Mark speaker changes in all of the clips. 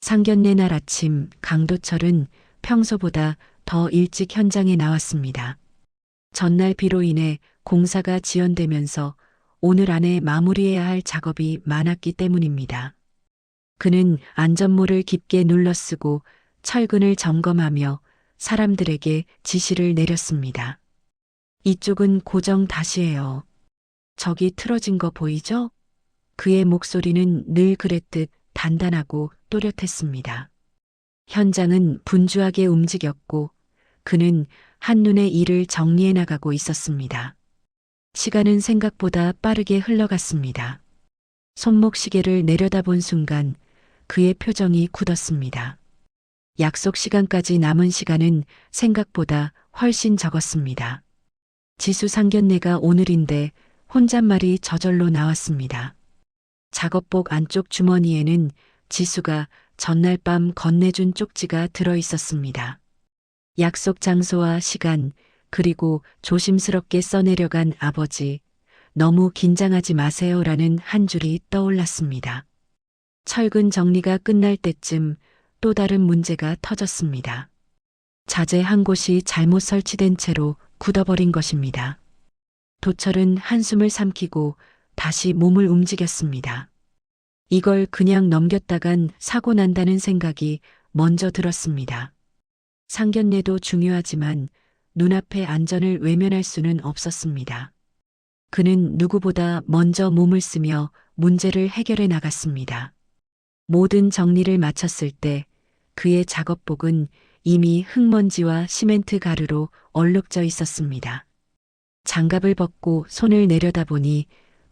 Speaker 1: 상견례 날 아침 강도철은 평소보다 더 일찍 현장에 나왔습니다. 전날 비로 인해 공사가 지연되면서 오늘 안에 마무리해야 할 작업이 많았기 때문입니다. 그는 안전모를 깊게 눌러쓰고 철근을 점검하며 사람들에게 지시를 내렸습니다. 이쪽은 고정 다시 해요. 저기 틀어진 거 보이죠? 그의 목소리는 늘 그랬듯 단단하고 또렷했습니다. 현장은 분주하게 움직였고 그는 한눈에 일을 정리해 나가고 있었습니다. 시간은 생각보다 빠르게 흘러갔습니다. 손목 시계를 내려다본 순간 그의 표정이 굳었습니다. 약속 시간까지 남은 시간은 생각보다 훨씬 적었습니다. 지수 상견례가 오늘인데 혼잣말이 저절로 나왔습니다. 작업복 안쪽 주머니에는 지수가 전날 밤 건네준 쪽지가 들어 있었습니다. 약속 장소와 시간, 그리고 조심스럽게 써내려간 아버지, 너무 긴장하지 마세요라는 한 줄이 떠올랐습니다. 철근 정리가 끝날 때쯤 또 다른 문제가 터졌습니다. 자재 한 곳이 잘못 설치된 채로 굳어버린 것입니다. 도철은 한숨을 삼키고 다시 몸을 움직였습니다. 이걸 그냥 넘겼다간 사고 난다는 생각이 먼저 들었습니다. 상견례도 중요하지만 눈앞의 안전을 외면할 수는 없었습니다. 그는 누구보다 먼저 몸을 쓰며 문제를 해결해 나갔습니다. 모든 정리를 마쳤을 때 그의 작업복은 이미 흙먼지와 시멘트 가루로 얼룩져 있었습니다. 장갑을 벗고 손을 내려다보니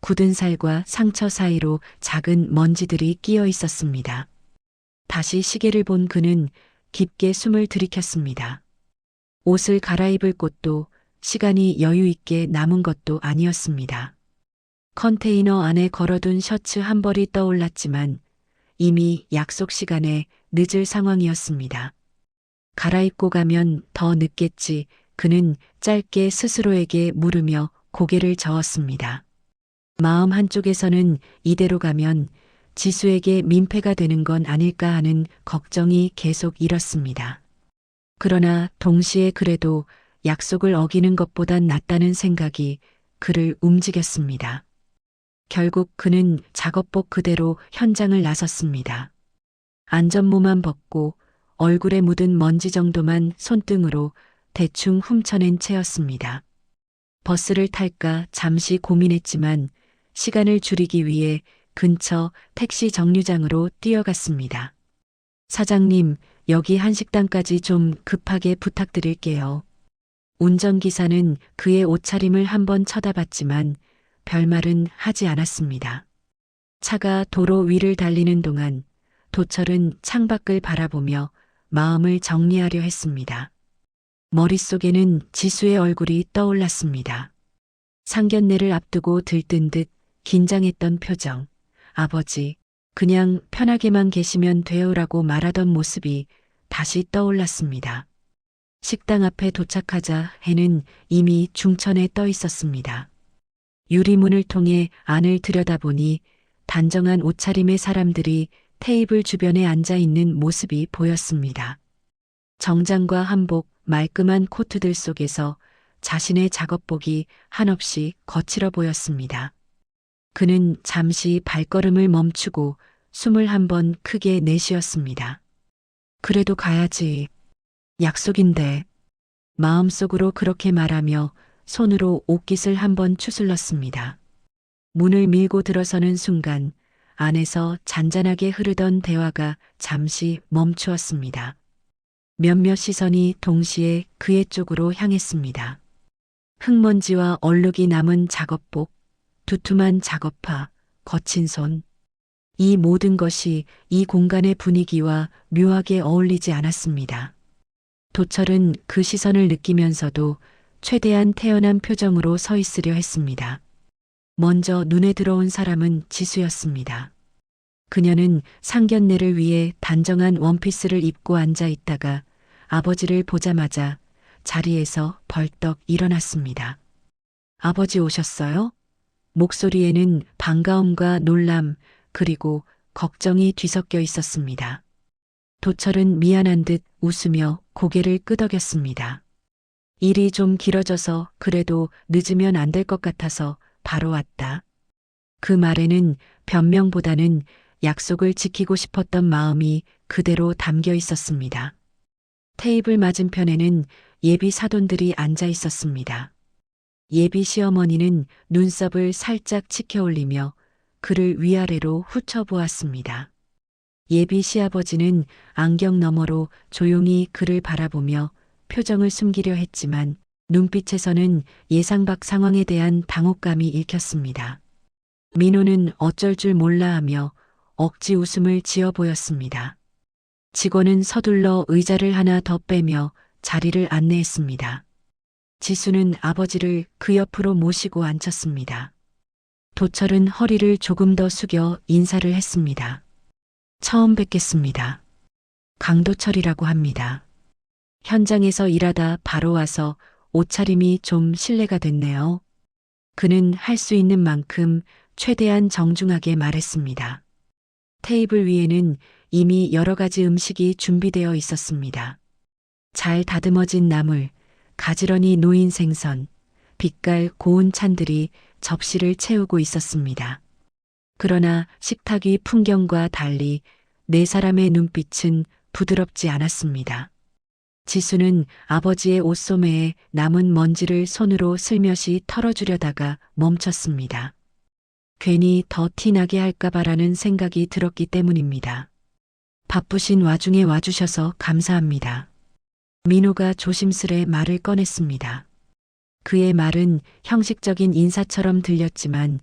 Speaker 1: 굳은 살과 상처 사이로 작은 먼지들이 끼어 있었습니다. 다시 시계를 본 그는 깊게 숨을 들이켰습니다. 옷을 갈아입을 곳도 시간이 여유 있게 남은 것도 아니었습니다. 컨테이너 안에 걸어둔 셔츠 한 벌이 떠올랐지만 이미 약속 시간에 늦을 상황이었습니다. 갈아입고 가면 더 늦겠지 그는 짧게 스스로에게 물으며 고개를 저었습니다. 마음 한쪽에서는 이대로 가면 지수에게 민폐가 되는 건 아닐까 하는 걱정이 계속 일었습니다. 그러나 동시에 그래도 약속을 어기는 것보단 낫다는 생각이 그를 움직였습니다. 결국 그는 작업복 그대로 현장을 나섰습니다. 안전모만 벗고 얼굴에 묻은 먼지 정도만 손등으로 대충 훔쳐낸 채였습니다. 버스를 탈까 잠시 고민했지만 시간을 줄이기 위해 근처 택시 정류장으로 뛰어갔습니다. 사장님, 여기 한식당까지 좀 급하게 부탁드릴게요. 운전기사는 그의 옷차림을 한번 쳐다봤지만 별말은 하지 않았습니다. 차가 도로 위를 달리는 동안 도철은 창밖을 바라보며 마음을 정리하려 했습니다. 머릿속에는 지수의 얼굴이 떠올랐습니다. 상견례를 앞두고 들뜬 듯 긴장했던 표정, 아버지, 그냥 편하게만 계시면 돼요라고 말하던 모습이 다시 떠올랐습니다. 식당 앞에 도착하자 해는 이미 중천에 떠 있었습니다. 유리문을 통해 안을 들여다보니 단정한 옷차림의 사람들이 테이블 주변에 앉아 있는 모습이 보였습니다. 정장과 한복, 말끔한 코트들 속에서 자신의 작업복이 한없이 거칠어 보였습니다. 그는 잠시 발걸음을 멈추고 숨을 한번 크게 내쉬었습니다. 그래도 가야지. 약속인데. 마음속으로 그렇게 말하며 손으로 옷깃을 한번 추슬렀습니다. 문을 밀고 들어서는 순간 안에서 잔잔하게 흐르던 대화가 잠시 멈추었습니다. 몇몇 시선이 동시에 그의 쪽으로 향했습니다. 흙먼지와 얼룩이 남은 작업복, 두툼한 작업화, 거친 손. 이 모든 것이 이 공간의 분위기와 묘하게 어울리지 않았습니다. 도철은 그 시선을 느끼면서도 최대한 태연한 표정으로 서 있으려 했습니다. 먼저 눈에 들어온 사람은 지수였습니다. 그녀는 상견례를 위해 단정한 원피스를 입고 앉아 있다가 아버지를 보자마자 자리에서 벌떡 일어났습니다. 아버지 오셨어요? 목소리에는 반가움과 놀람 그리고 걱정이 뒤섞여 있었습니다. 도철은 미안한 듯 웃으며 고개를 끄덕였습니다. 일이 좀 길어져서 그래도 늦으면 안 될 것 같아서 바로 왔다. 그 말에는 변명보다는 약속을 지키고 싶었던 마음이 그대로 담겨 있었습니다. 테이블 맞은편에는 예비 사돈들이 앉아 있었습니다. 예비 시어머니는 눈썹을 살짝 치켜 올리며 그를 위아래로 훑어보았습니다. 예비 시아버지는 안경 너머로 조용히 그를 바라보며 표정을 숨기려 했지만 눈빛에서는 예상 밖 상황에 대한 당혹감이 읽혔습니다. 민호는 어쩔 줄 몰라 하며 억지 웃음을 지어 보였습니다. 직원은 서둘러 의자를 하나 더 빼며 자리를 안내했습니다. 지수는 아버지를 그 옆으로 모시고 앉혔습니다. 도철은 허리를 조금 더 숙여 인사를 했습니다. 처음 뵙겠습니다. 강도철이라고 합니다. 현장에서 일하다 바로 와서 옷차림이 좀 실례가 됐네요. 그는 할 수 있는 만큼 최대한 정중하게 말했습니다. 테이블 위에는 이미 여러 가지 음식이 준비되어 있었습니다. 잘 다듬어진 나물, 가지런히 놓인 생선, 빛깔 고운 찬들이 접시를 채우고 있었습니다. 그러나 식탁 위 풍경과 달리 네 사람의 눈빛은 부드럽지 않았습니다. 지수는 아버지의 옷소매에 남은 먼지를 손으로 슬며시 털어주려다가 멈췄습니다. 괜히 더 티나게 할까봐라는 생각이 들었기 때문입니다. 바쁘신 와중에 와주셔서 감사합니다. 민호가 조심스레 말을 꺼냈습니다. 그의 말은 형식적인 인사처럼 들렸지만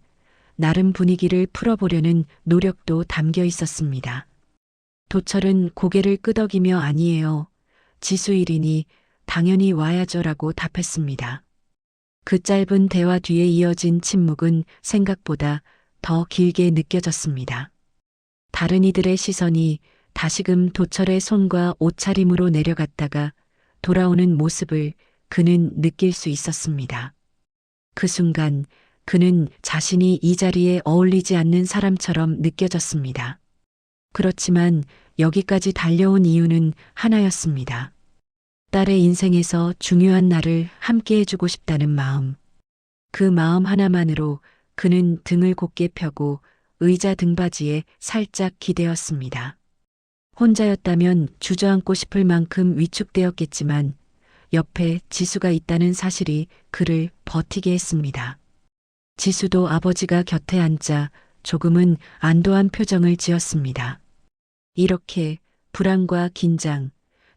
Speaker 1: 나름 분위기를 풀어보려는 노력도 담겨 있었습니다. 도철은 고개를 끄덕이며 아니에요. 지수 일이니 당연히 와야죠라고 답했습니다. 그 짧은 대화 뒤에 이어진 침묵은 생각보다 더 길게 느껴졌습니다. 다른 이들의 시선이 다시금 도철의 손과 옷차림으로 내려갔다가 돌아오는 모습을 그는 느낄 수 있었습니다. 그 순간 그는 자신이 이 자리에 어울리지 않는 사람처럼 느껴졌습니다. 그렇지만 여기까지 달려온 이유는 하나였습니다. 딸의 인생에서 중요한 날을 함께 해주고 싶다는 마음. 그 마음 하나만으로 그는 등을 곧게 펴고 의자 등받이에 살짝 기대었습니다. 혼자였다면 주저앉고 싶을 만큼 위축되었겠지만 옆에 지수가 있다는 사실이 그를 버티게 했습니다. 지수도 아버지가 곁에 앉자 조금은 안도한 표정을 지었습니다. 이렇게 불안과 긴장,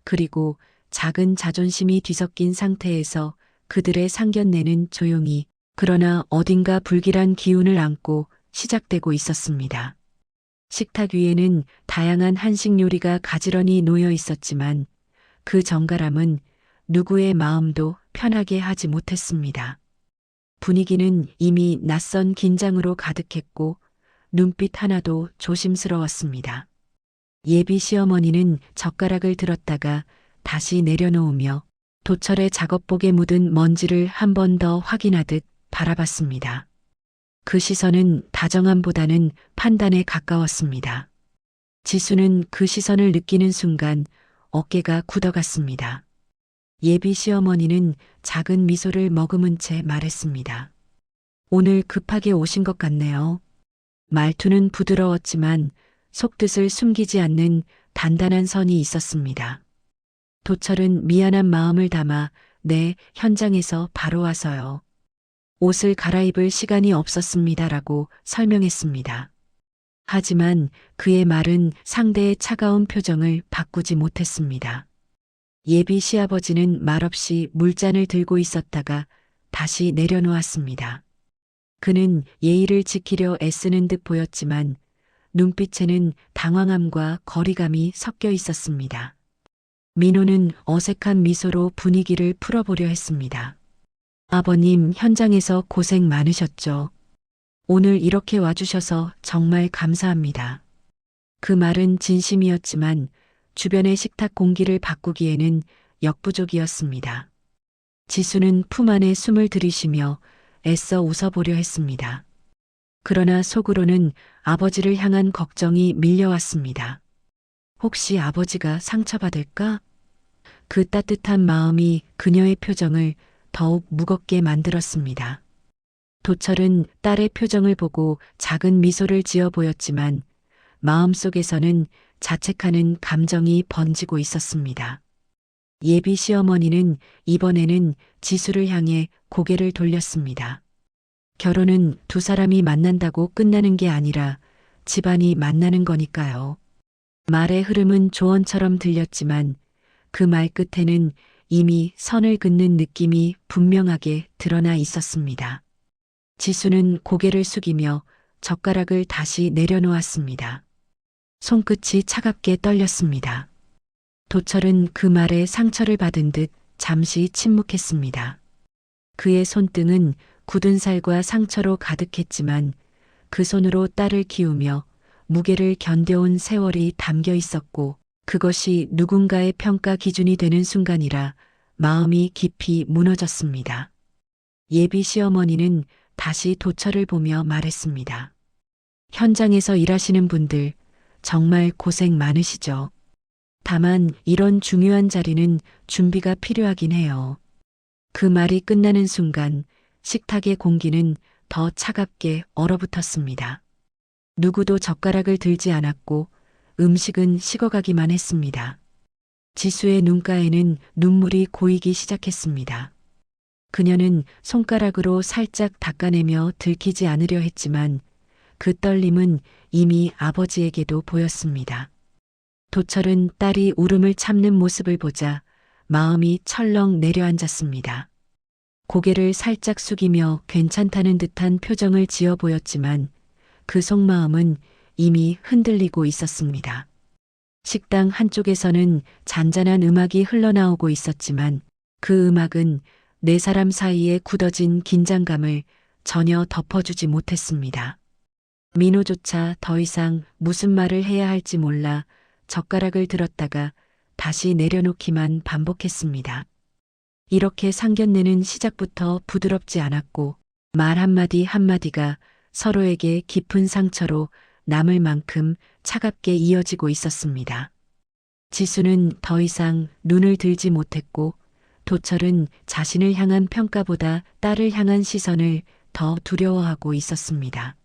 Speaker 1: 그리고 작은 자존심이 뒤섞인 상태에서 그들의 상견례는 조용히 그러나 어딘가 불길한 기운을 안고 시작되고 있었습니다. 식탁 위에는 다양한 한식 요리가 가지런히 놓여 있었지만 그 정갈함은 누구의 마음도 편하게 하지 못했습니다. 분위기는 이미 낯선 긴장으로 가득했고 눈빛 하나도 조심스러웠습니다. 예비 시어머니는 젓가락을 들었다가 다시 내려놓으며 도철의 작업복에 묻은 먼지를 한 번 더 확인하듯 바라봤습니다. 그 시선은 다정함보다는 판단에 가까웠습니다. 지수는 그 시선을 느끼는 순간 어깨가 굳어갔습니다. 예비 시어머니는 작은 미소를 머금은 채 말했습니다. 오늘 급하게 오신 것 같네요. 말투는 부드러웠지만 속뜻을 숨기지 않는 단단한 선이 있었습니다. 도철은 미안한 마음을 담아 네, 현장에서 바로 와서요. 옷을 갈아입을 시간이 없었습니다라고 설명했습니다. 하지만 그의 말은 상대의 차가운 표정을 바꾸지 못했습니다. 예비 시아버지는 말없이 물잔을 들고 있었다가 다시 내려놓았습니다. 그는 예의를 지키려 애쓰는 듯 보였지만 눈빛에는 당황함과 거리감이 섞여 있었습니다. 민호는 어색한 미소로 분위기를 풀어보려 했습니다. 아버님, 현장에서 고생 많으셨죠. 오늘 이렇게 와주셔서 정말 감사합니다. 그 말은 진심이었지만 주변의 식탁 공기를 바꾸기에는 역부족이었습니다. 지수는 품 안에 숨을 들이쉬며 애써 웃어보려 했습니다. 그러나 속으로는 아버지를 향한 걱정이 밀려왔습니다. 혹시 아버지가 상처받을까? 그 따뜻한 마음이 그녀의 표정을 더욱 무겁게 만들었습니다. 도철은 딸의 표정을 보고 작은 미소를 지어 보였지만 마음속에서는 자책하는 감정이 번지고 있었습니다. 예비 시어머니는 이번에는 지수를 향해 고개를 돌렸습니다. 결혼은 두 사람이 만난다고 끝나는 게 아니라 집안이 만나는 거니까요. 말의 흐름은 조언처럼 들렸지만 그 말 끝에는 이미 선을 긋는 느낌이 분명하게 드러나 있었습니다. 지수는 고개를 숙이며 젓가락을 다시 내려놓았습니다. 손끝이 차갑게 떨렸습니다. 도철은 그 말에 상처를 받은 듯 잠시 침묵했습니다. 그의 손등은 굳은 살과 상처로 가득했지만 그 손으로 딸을 키우며 무게를 견뎌온 세월이 담겨 있었고 그것이 누군가의 평가 기준이 되는 순간이라 마음이 깊이 무너졌습니다. 예비 시어머니는 다시 도철을 보며 말했습니다. 현장에서 일하시는 분들 정말 고생 많으시죠. 다만 이런 중요한 자리는 준비가 필요하긴 해요. 그 말이 끝나는 순간 식탁의 공기는 더 차갑게 얼어붙었습니다. 누구도 젓가락을 들지 않았고 음식은 식어가기만 했습니다. 지수의 눈가에는 눈물이 고이기 시작했습니다. 그녀는 손가락으로 살짝 닦아내며 들키지 않으려 했지만 그 떨림은 이미 아버지에게도 보였습니다. 도철은 딸이 울음을 참는 모습을 보자 마음이 철렁 내려앉았습니다. 고개를 살짝 숙이며 괜찮다는 듯한 표정을 지어 보였지만 그 속마음은 이미 흔들리고 있었습니다. 식당 한쪽에서는 잔잔한 음악이 흘러나오고 있었지만 그 음악은 네 사람 사이에 굳어진 긴장감을 전혀 덮어주지 못했습니다. 민호조차 더 이상 무슨 말을 해야 할지 몰라 젓가락을 들었다가 다시 내려놓기만 반복했습니다. 이렇게 상견례는 시작부터 부드럽지 않았고 말 한마디 한마디가 서로에게 깊은 상처로 남을 만큼 차갑게 이어지고 있었습니다. 지수는 더 이상 눈을 들지 못했고 도철은 자신을 향한 평가보다 딸을 향한 시선을 더 두려워하고 있었습니다.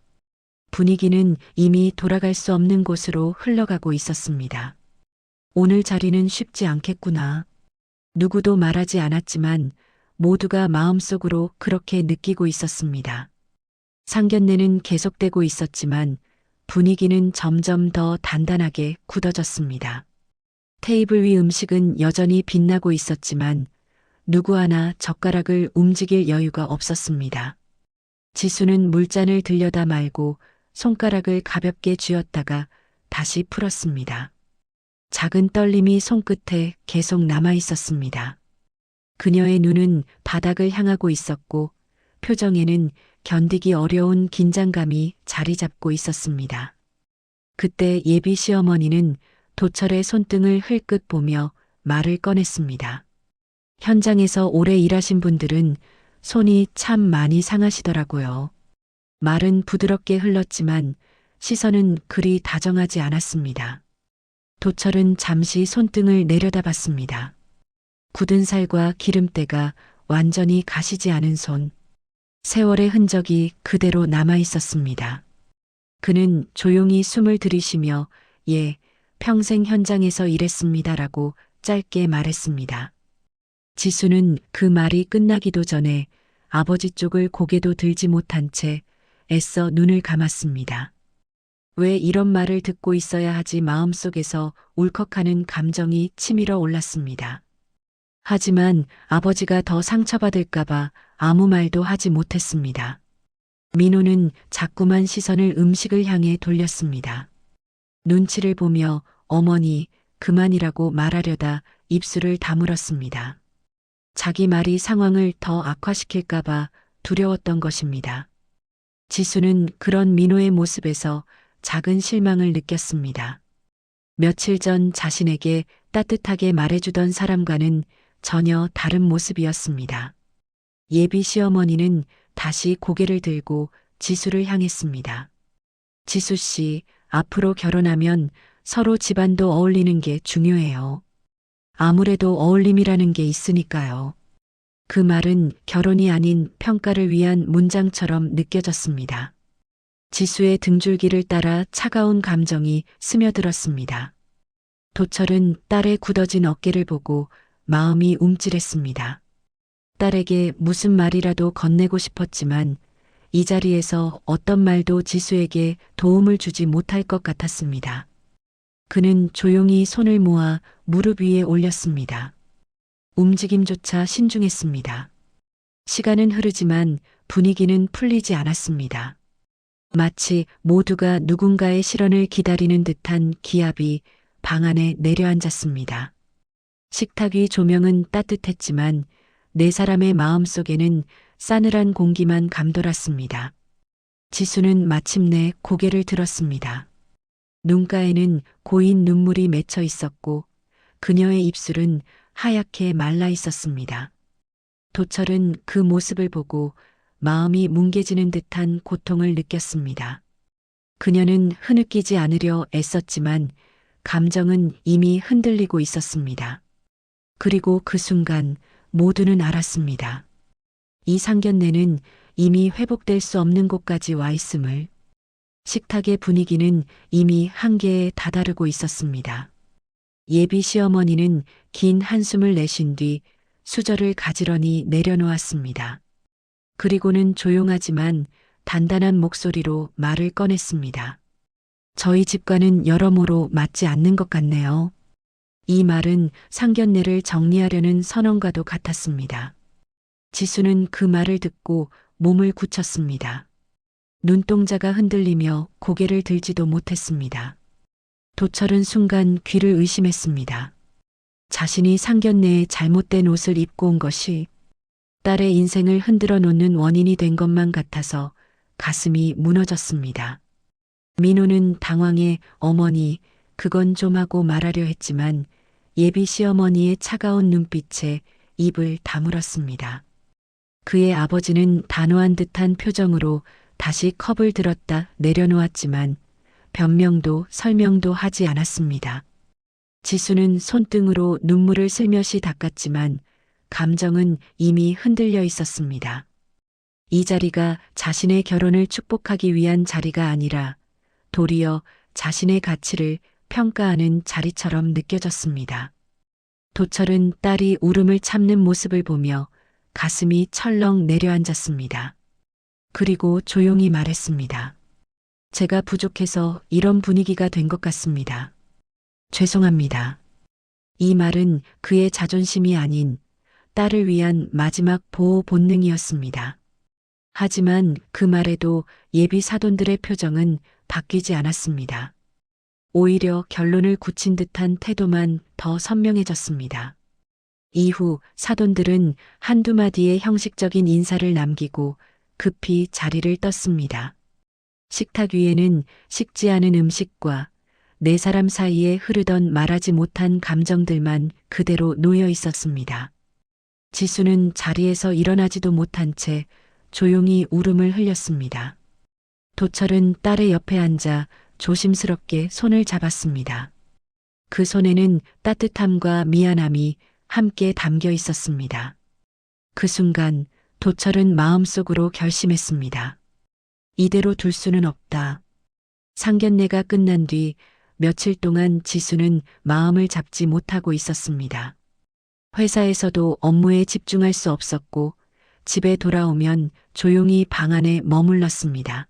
Speaker 1: 분위기는 이미 돌아갈 수 없는 곳으로 흘러가고 있었습니다. 오늘 자리는 쉽지 않겠구나. 누구도 말하지 않았지만 모두가 마음속으로 그렇게 느끼고 있었습니다. 상견례는 계속되고 있었지만 분위기는 점점 더 단단하게 굳어졌습니다. 테이블 위 음식은 여전히 빛나고 있었지만 누구 하나 젓가락을 움직일 여유가 없었습니다. 지수는 물잔을 들여다 말고 손가락을 가볍게 쥐었다가 다시 풀었습니다. 작은 떨림이 손끝에 계속 남아 있었습니다. 그녀의 눈은 바닥을 향하고 있었고 표정에는 견디기 어려운 긴장감이 자리 잡고 있었습니다. 그때 예비 시어머니는 도철의 손등을 흘끗 보며 말을 꺼냈습니다. 현장에서 오래 일하신 분들은 손이 참 많이 상하시더라고요. 말은 부드럽게 흘렀지만 시선은 그리 다정하지 않았습니다. 도철은 잠시 손등을 내려다봤습니다. 굳은 살과 기름때가 완전히 가시지 않은 손. 세월의 흔적이 그대로 남아 있었습니다. 그는 조용히 숨을 들이쉬며 예, 평생 현장에서 일했습니다라고 짧게 말했습니다. 지수는 그 말이 끝나기도 전에 아버지 쪽을 고개도 들지 못한 채 애써 눈을 감았습니다. 왜 이런 말을 듣고 있어야 하지 마음속에서 울컥하는 감정이 치밀어 올랐습니다. 하지만 아버지가 더 상처받을까봐 아무 말도 하지 못했습니다. 민호는 자꾸만 시선을 음식을 향해 돌렸습니다. 눈치를 보며 어머니 그만이라고 말하려다 입술을 다물었습니다. 자기 말이 상황을 더 악화시킬까봐 두려웠던 것입니다. 지수는 그런 민호의 모습에서 작은 실망을 느꼈습니다. 며칠 전 자신에게 따뜻하게 말해주던 사람과는 전혀 다른 모습이었습니다. 예비 시어머니는 다시 고개를 들고 지수를 향했습니다. 지수 씨, 앞으로 결혼하면 서로 집안도 어울리는 게 중요해요. 아무래도 어울림이라는 게 있으니까요. 그 말은 결혼이 아닌 평가를 위한 문장처럼 느껴졌습니다. 지수의 등줄기를 따라 차가운 감정이 스며들었습니다. 도철은 딸의 굳어진 어깨를 보고 마음이 움찔했습니다. 딸에게 무슨 말이라도 건네고 싶었지만 이 자리에서 어떤 말도 지수에게 도움을 주지 못할 것 같았습니다. 그는 조용히 손을 모아 무릎 위에 올렸습니다. 움직임조차 신중했습니다. 시간은 흐르지만 분위기는 풀리지 않았습니다. 마치 모두가 누군가의 실언을 기다리는 듯한 기압이 방 안에 내려앉았습니다. 식탁 위 조명은 따뜻했지만 네 사람의 마음속에는 싸늘한 공기만 감돌았습니다. 지수는 마침내 고개를 들었습니다. 눈가에는 고인 눈물이 맺혀 있었고 그녀의 입술은 하얗게 말라 있었습니다. 도철은 그 모습을 보고 마음이 뭉개지는 듯한 고통을 느꼈습니다. 그녀는 흐느끼지 않으려 애썼지만 감정은 이미 흔들리고 있었습니다. 그리고 그 순간 모두는 알았습니다. 이 상견례는 이미 회복될 수 없는 곳까지 와 있음을. 식탁의 분위기는 이미 한계에 다다르고 있었습니다. 예비 시어머니는 긴 한숨을 내쉰 뒤 수저를 가지런히 내려놓았습니다. 그리고는 조용하지만 단단한 목소리로 말을 꺼냈습니다. 저희 집과는 여러모로 맞지 않는 것 같네요. 이 말은 상견례를 정리하려는 선언과도 같았습니다. 지수는 그 말을 듣고 몸을 굳혔습니다. 눈동자가 흔들리며 고개를 들지도 못했습니다. 도철은 순간 귀를 의심했습니다. 자신이 상견례에 잘못된 옷을 입고 온 것이 딸의 인생을 흔들어 놓는 원인이 된 것만 같아서 가슴이 무너졌습니다. 민호는 당황해 어머니, 그건 좀 하고 말하려 했지만 예비 시어머니의 차가운 눈빛에 입을 다물었습니다. 그의 아버지는 단호한 듯한 표정으로 다시 컵을 들었다 내려놓았지만 변명도 설명도 하지 않았습니다. 지수는 손등으로 눈물을 슬며시 닦았지만 감정은 이미 흔들려 있었습니다. 이 자리가 자신의 결혼을 축복하기 위한 자리가 아니라 도리어 자신의 가치를 평가하는 자리처럼 느껴졌습니다. 도철은 딸이 울음을 참는 모습을 보며 가슴이 철렁 내려앉았습니다. 그리고 조용히 말했습니다. 제가 부족해서 이런 분위기가 된 것 같습니다. 죄송합니다. 이 말은 그의 자존심이 아닌 딸을 위한 마지막 보호 본능이었습니다. 하지만 그 말에도 예비 사돈들의 표정은 바뀌지 않았습니다. 오히려 결론을 굳힌 듯한 태도만 더 선명해졌습니다. 이후 사돈들은 한두 마디의 형식적인 인사를 남기고 급히 자리를 떴습니다. 식탁 위에는 식지 않은 음식과 네 사람 사이에 흐르던 말하지 못한 감정들만 그대로 놓여 있었습니다. 지수는 자리에서 일어나지도 못한 채 조용히 울음을 흘렸습니다. 도철은 딸의 옆에 앉아 조심스럽게 손을 잡았습니다. 그 손에는 따뜻함과 미안함이 함께 담겨 있었습니다. 그 순간 도철은 마음속으로 결심했습니다. 이대로 둘 수는 없다. 상견례가 끝난 뒤 며칠 동안 지수는 마음을 잡지 못하고 있었습니다. 회사에서도 업무에 집중할 수 없었고 집에 돌아오면 조용히 방 안에 머물렀습니다.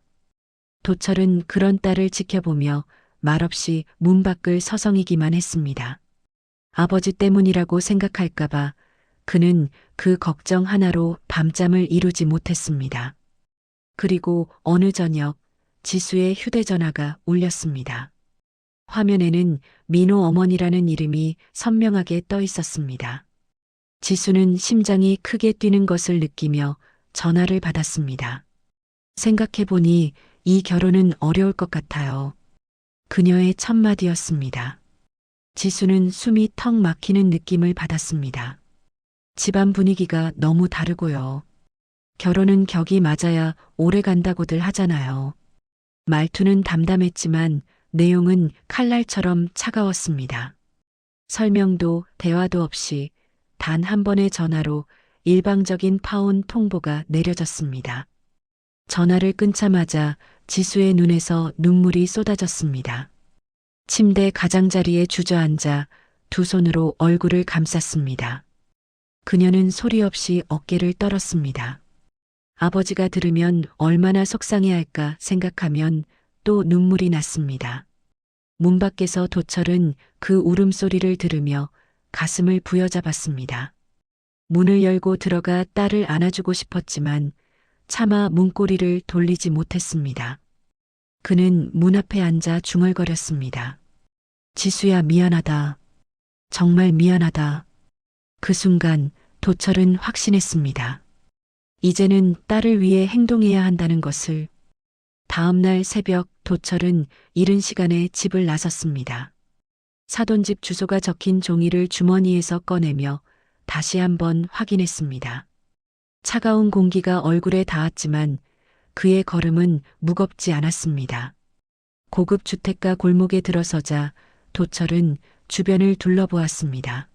Speaker 1: 도철은 그런 딸을 지켜보며 말없이 문 밖을 서성이기만 했습니다. 아버지 때문이라고 생각할까봐 그는 그 걱정 하나로 밤잠을 이루지 못했습니다. 그리고 어느 저녁 지수의 휴대전화가 울렸습니다. 화면에는 민호 어머니라는 이름이 선명하게 떠 있었습니다. 지수는 심장이 크게 뛰는 것을 느끼며 전화를 받았습니다. 생각해보니 이 결혼은 어려울 것 같아요. 그녀의 첫마디였습니다. 지수는 숨이 턱 막히는 느낌을 받았습니다. 집안 분위기가 너무 다르고요. 결혼은 격이 맞아야 오래 간다고들 하잖아요. 말투는 담담했지만 내용은 칼날처럼 차가웠습니다. 설명도 대화도 없이 단 한 번의 전화로 일방적인 파혼 통보가 내려졌습니다. 전화를 끊자마자 지수의 눈에서 눈물이 쏟아졌습니다. 침대 가장자리에 주저앉아 두 손으로 얼굴을 감쌌습니다. 그녀는 소리 없이 어깨를 떨었습니다. 아버지가 들으면 얼마나 속상해할까 생각하면 또 눈물이 났습니다. 문 밖에서 도철은 그 울음소리를 들으며 가슴을 부여잡았습니다. 문을 열고 들어가 딸을 안아주고 싶었지만 차마 문고리를 돌리지 못했습니다. 그는 문 앞에 앉아 중얼거렸습니다. 지수야, 미안하다. 정말 미안하다. 그 순간 도철은 확신했습니다. 이제는 딸을 위해 행동해야 한다는 것을. 다음 날 새벽 도철은 이른 시간에 집을 나섰습니다. 사돈집 주소가 적힌 종이를 주머니에서 꺼내며 다시 한번 확인했습니다. 차가운 공기가 얼굴에 닿았지만 그의 걸음은 무겁지 않았습니다. 고급 주택가 골목에 들어서자 도철은 주변을 둘러보았습니다.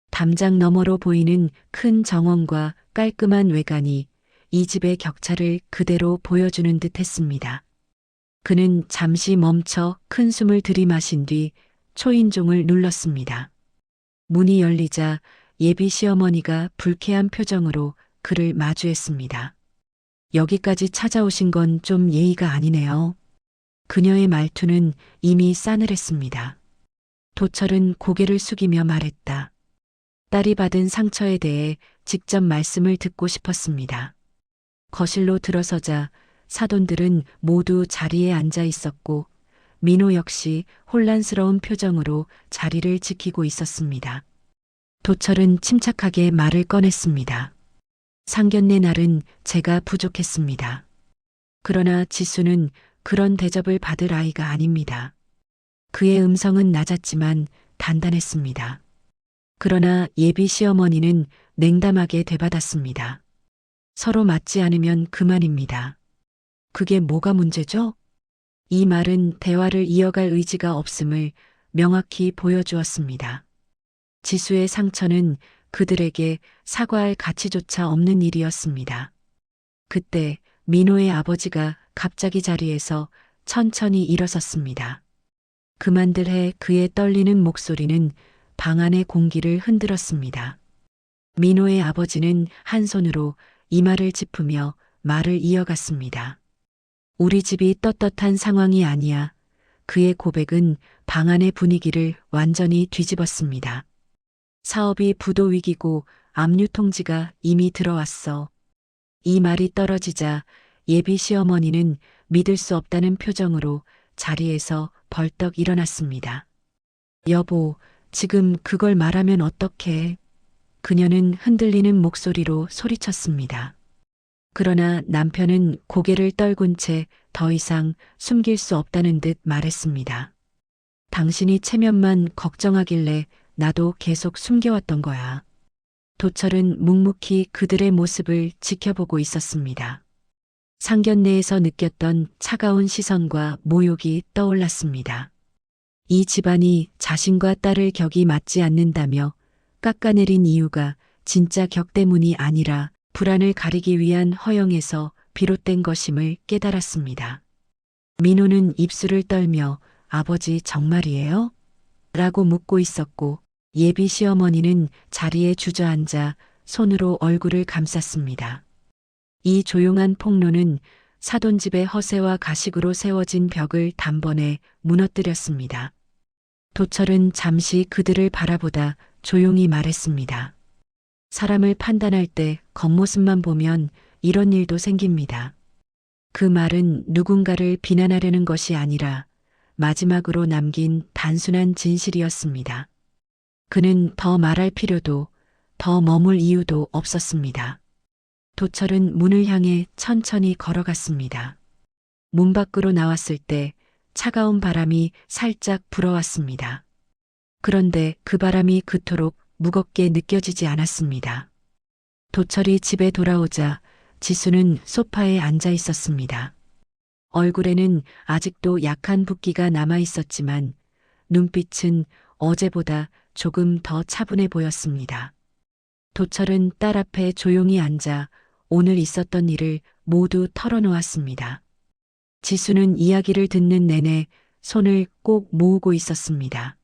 Speaker 1: 담장 너머로 보이는 큰 정원과 깔끔한 외관이 이 집의 격차를 그대로 보여주는 듯 했습니다. 그는 잠시 멈춰 큰 숨을 들이마신 뒤 초인종을 눌렀습니다. 문이 열리자 예비 시어머니가 불쾌한 표정으로 그를 마주했습니다. 여기까지 찾아오신 건 좀 예의가 아니네요. 그녀의 말투는 이미 싸늘했습니다. 도철은 고개를 숙이며 말했다. 딸이 받은 상처에 대해 직접 말씀을 듣고 싶었습니다. 거실로 들어서자 사돈들은 모두 자리에 앉아 있었고 민호 역시 혼란스러운 표정으로 자리를 지키고 있었습니다. 도철은 침착하게 말을 꺼냈습니다. 상견례 날은 제가 부족했습니다. 그러나 지수는 그런 대접을 받을 아이가 아닙니다. 그의 음성은 낮았지만 단단했습니다. 그러나 예비 시어머니는 냉담하게 되받았습니다. 서로 맞지 않으면 그만입니다. 그게 뭐가 문제죠? 이 말은 대화를 이어갈 의지가 없음을 명확히 보여주었습니다. 지수의 상처는 그들에게 사과할 가치조차 없는 일이었습니다. 그때 민호의 아버지가 갑자기 자리에서 천천히 일어섰습니다. 그만들 해 그의 떨리는 목소리는 방 안의 공기를 흔들었습니다. 민호의 아버지는 한 손으로 이마를 짚으며 말을 이어갔습니다. 우리 집이 떳떳한 상황이 아니야. 그의 고백은 방 안의 분위기를 완전히 뒤집었습니다. 사업이 부도 위기고 압류 통지가 이미 들어왔어. 이 말이 떨어지자 예비 시어머니는 믿을 수 없다는 표정으로 자리에서 벌떡 일어났습니다. 여보, 지금 그걸 말하면 어떡해? 그녀는 흔들리는 목소리로 소리쳤습니다. 그러나 남편은 고개를 떨군 채 더 이상 숨길 수 없다는 듯 말했습니다. 당신이 체면만 걱정하길래 나도 계속 숨겨왔던 거야. 도철은 묵묵히 그들의 모습을 지켜보고 있었습니다. 상견례에서 느꼈던 차가운 시선과 모욕이 떠올랐습니다. 이 집안이 자신과 딸을 격이 맞지 않는다며 깎아내린 이유가 진짜 격 때문이 아니라 불안을 가리기 위한 허영에서 비롯된 것임을 깨달았습니다. 민호는 입술을 떨며 아버지 정말이에요? 라고 묻고 있었고 예비 시어머니는 자리에 주저앉아 손으로 얼굴을 감쌌습니다. 이 조용한 폭로는 사돈집의 허세와 가식으로 세워진 벽을 단번에 무너뜨렸습니다. 도철은 잠시 그들을 바라보다 조용히 말했습니다. 사람을 판단할 때 겉모습만 보면 이런 일도 생깁니다. 그 말은 누군가를 비난하려는 것이 아니라 마지막으로 남긴 단순한 진실이었습니다. 그는 더 말할 필요도 더 머물 이유도 없었습니다. 도철은 문을 향해 천천히 걸어갔습니다. 문 밖으로 나왔을 때 차가운 바람이 살짝 불어왔습니다. 그런데 그 바람이 그토록 무겁게 느껴지지 않았습니다. 도철이 집에 돌아오자 지수는 소파에 앉아 있었습니다. 얼굴에는 아직도 약한 붓기가 남아 있었지만 눈빛은 어제보다 조금 더 차분해 보였습니다. 도철은 딸 앞에 조용히 앉아 오늘 있었던 일을 모두 털어놓았습니다. 지수는 이야기를 듣는 내내 손을 꼭 모으고 있었습니다.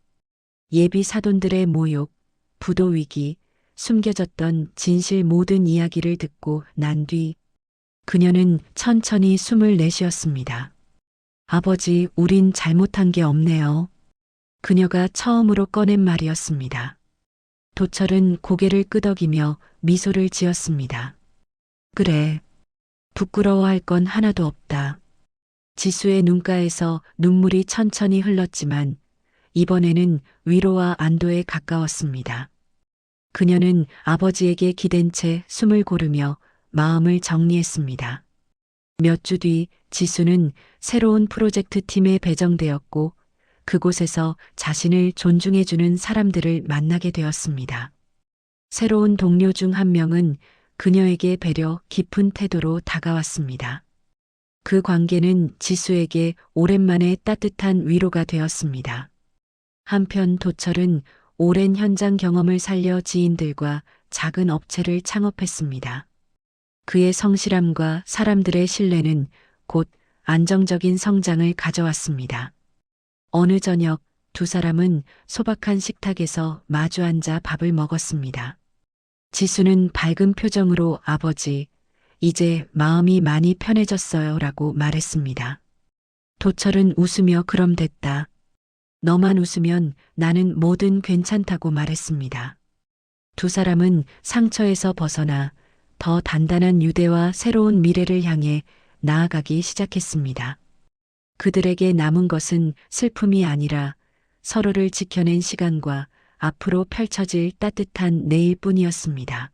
Speaker 1: 예비 사돈들의 모욕, 부도 위기, 숨겨졌던 진실 모든 이야기를 듣고 난 뒤 그녀는 천천히 숨을 내쉬었습니다. 아버지, 우린 잘못한 게 없네요. 그녀가 처음으로 꺼낸 말이었습니다. 도철은 고개를 끄덕이며 미소를 지었습니다. 그래. 부끄러워할 건 하나도 없다. 지수의 눈가에서 눈물이 천천히 흘렀지만 이번에는 위로와 안도에 가까웠습니다. 그녀는 아버지에게 기댄 채 숨을 고르며 마음을 정리했습니다. 몇 주 뒤 지수는 새로운 프로젝트 팀에 배정되었고 그곳에서 자신을 존중해주는 사람들을 만나게 되었습니다. 새로운 동료 중 한 명은 그녀에게 배려 깊은 태도로 다가왔습니다. 그 관계는 지수에게 오랜만에 따뜻한 위로가 되었습니다. 한편 도철은 오랜 현장 경험을 살려 지인들과 작은 업체를 창업했습니다. 그의 성실함과 사람들의 신뢰는 곧 안정적인 성장을 가져왔습니다. 어느 저녁 두 사람은 소박한 식탁에서 마주 앉아 밥을 먹었습니다. 지수는 밝은 표정으로 아버지, 이제 마음이 많이 편해졌어요 라고 말했습니다. 도철은 웃으며 그럼 됐다. 너만 웃으면 나는 뭐든 괜찮다고 말했습니다. 두 사람은 상처에서 벗어나 더 단단한 유대와 새로운 미래를 향해 나아가기 시작했습니다. 그들에게 남은 것은 슬픔이 아니라 서로를 지켜낸 시간과 앞으로 펼쳐질 따뜻한 내일뿐이었습니다.